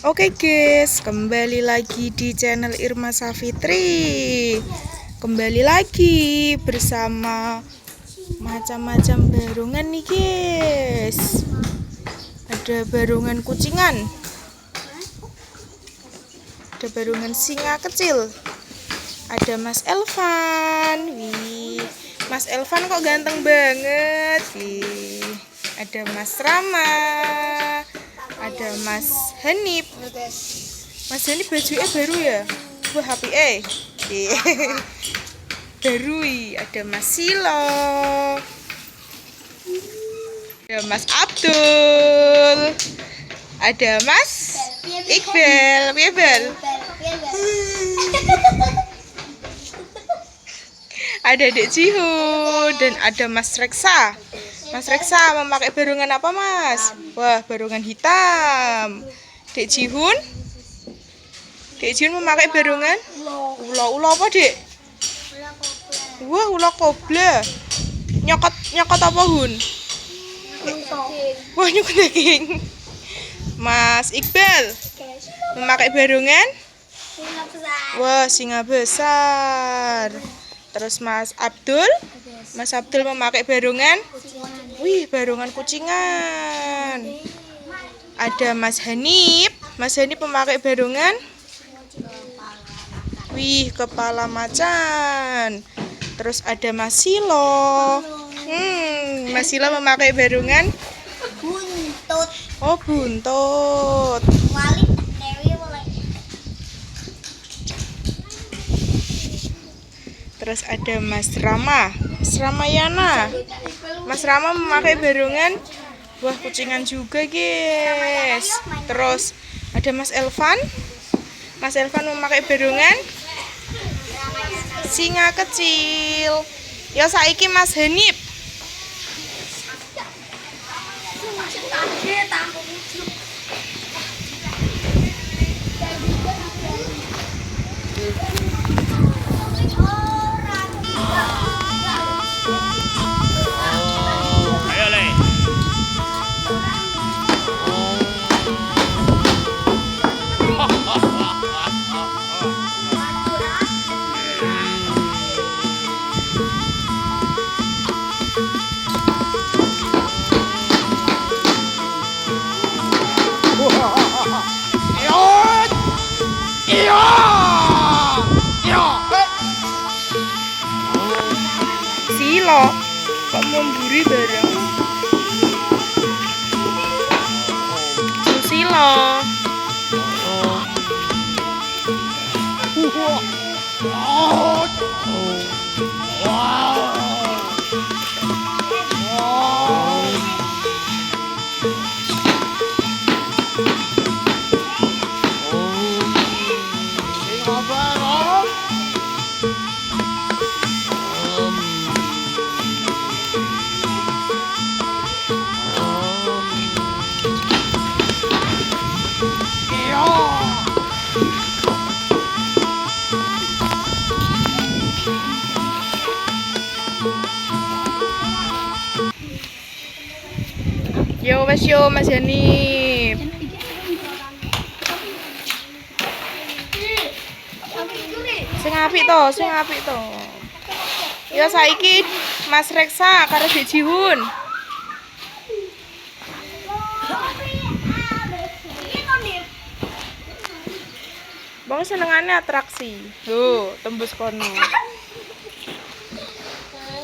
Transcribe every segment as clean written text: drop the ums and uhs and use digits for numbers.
Oke guys, kembali lagi di channel Irma Safitri. Kembali lagi bersama macam-macam barungan nih guys. Ada barungan kucingan, ada barungan singa kecil, ada Mas Elvan. Wih, Mas Elvan kok ganteng banget. Wih, ada Mas Rama, ada Mas Hanif. Mas Hanif bajunya baru ya? Wah, happy baru. Ada Mas Silo, ada Mas Abdul, ada Mas Iqbal. Ada Dek Jiho dan ada Mas Reksa. Mas Reksa memakai barungan apa, Mas? Wah, barungan hitam. Dek Jihun memakai barungan ula apa, Dek? Wah, ula kobra. Nyokot apa, Hun? Wah, nyokot daging. Mas Iqbal memakai barungan wah, singa besar. Terus Mas Abdul memakai barungan, wih, barungan kucingan. Ada Mas Hanif memakai barungan, wih, kepala macan. Terus ada Mas Silo, Mas Silo memakai barungan buntut. Oh, buntut. Terus ada Mas Ramayana. Mas Rama memakai barungan, wah, kucingan juga guys. Terus ada Mas Elvan memakai barungan singa kecil. Ya saiki Mas Hanif. Silo kok memburi bareng Susilo. Yo Mas Hanif. Sing apik to. Ya saiki Mas Reksa karo Dek Jihun. Bang senengane atraksi. Loh, tembus kono.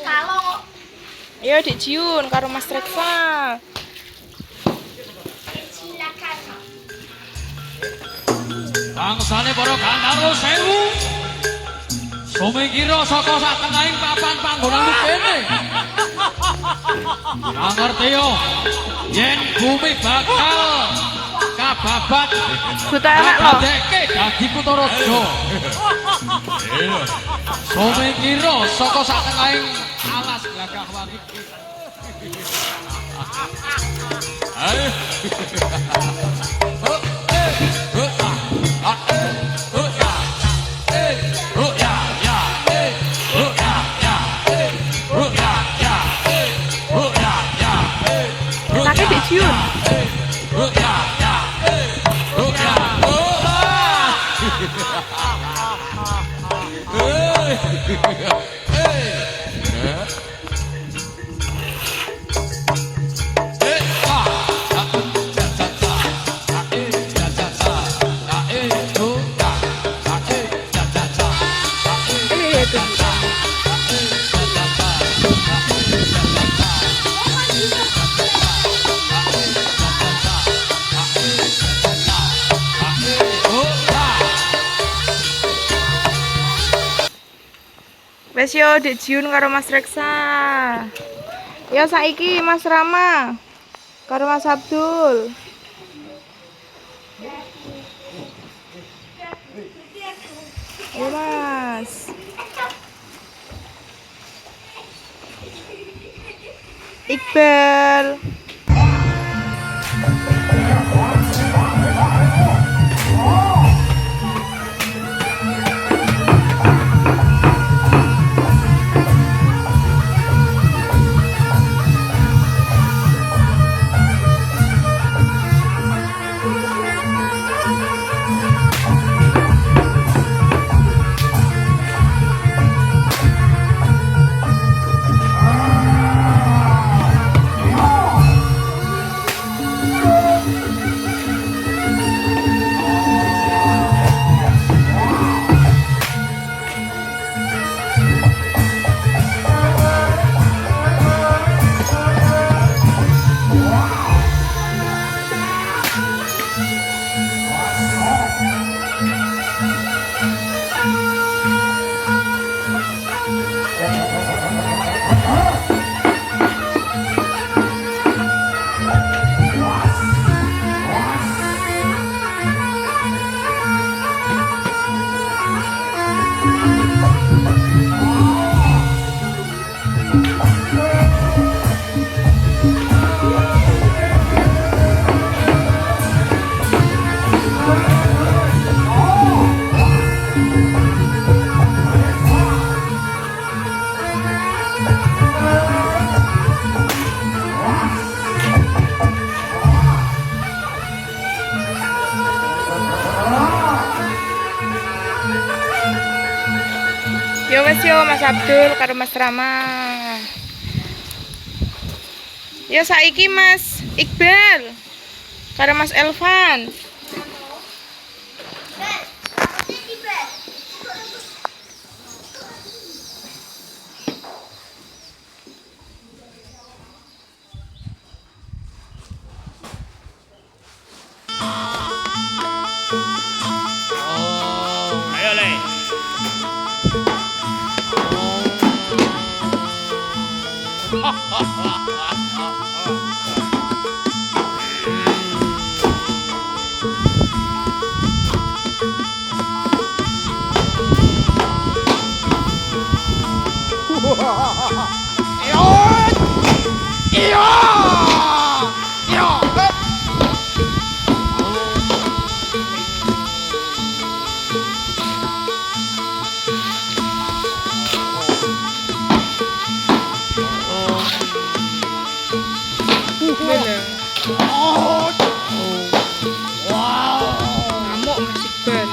Kalau ya Dek Jihun karo Mas Reksa. Bangsane para Gandharwa sewu. Sumingkira saka satengahing papan panggonan kene. Mangertio yen bumi bakal kababat Buta enak lho. Deke dadi Kutaraja. Sumingkira saka satengahing alas glagah wangi. Ayo. Enaknya Dek Jihun. Wes yo Dek Jiun karo Mas Reksa. Yo saiki Mas Rama karo Mas Abdul. Ayo Mas. Iqbal. Yo wes yo Mas Abdul karo Mas Rama. Yo saiki Mas Iqbal karo Mas Elvan. Ayo Le. Ngamuk Mas Iqbal.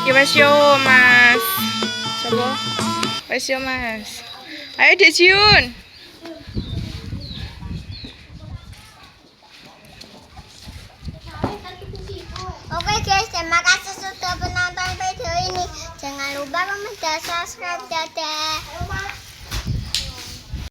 Ya wes yo Mas. Sopo? Wes yo Mas. Ayo Dek Jiun. Oke guys, terima kasih sudah menonton video ini. Jangan lupa subscribe. Dadah.